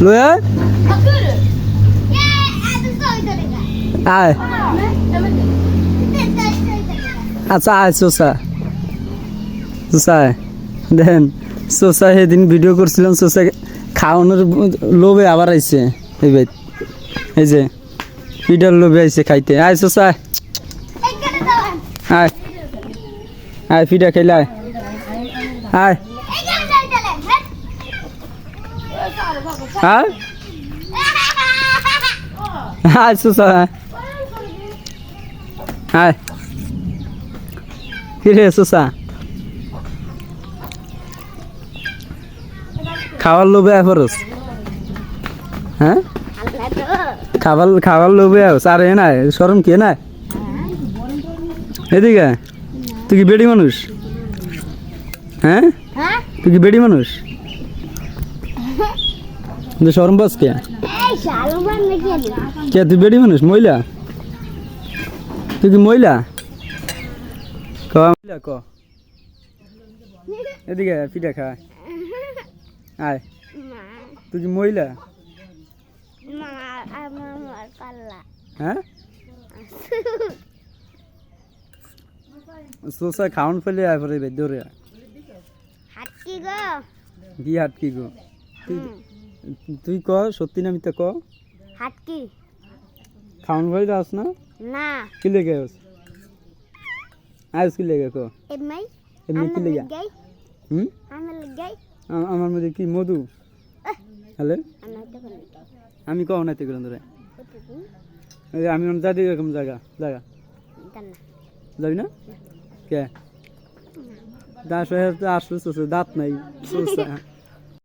লয়ে আয় আচ্ছা আয় সোসা সোসা দেন সোসা সেদিন ভিডিও করছিলাম সোসা খাওয়ানোর লোভে আবার আইছে এই যে পিঠার লোভে আইছে খাইতে আয় সোসা আয় আয় পিঠা খাইলে আয় আয় আয় আয় সোসা আয় কিরে সোসা খাওয়ার লোভে আয় ফরস হ্যাঁ খাবার লোভে আস আর এ নাই শরম কে নাই এদিকে তুই কি বেড়ি মানুষ হ্যাঁ তুই কি বেড়ি মানুষ শরম বাস কে তুই বেড়ি মানুষ মহিলা তুই কি মহিলা ক মহিলা ক এদিকে পিঠা খা আয় তুই কি মহিলা হ্যাঁ সোসা খাওয়ান ফেলে আয় পরে দৌড়ে কি হাটকি গো তুই ক সত্যি না মিথ্যা ক হাটকি খাওয়ান ফেলে আস না না কি লেগে আস আইস কি লেগে ক এমনি এমনি কি লেগে হুম আমার মধ্যে কি মধু হ্যালো আমি কও না তেগুলো ধরে আমি যাই এরকম জায়গা জায়গা যাবি না কে আসলে দাঁত নাই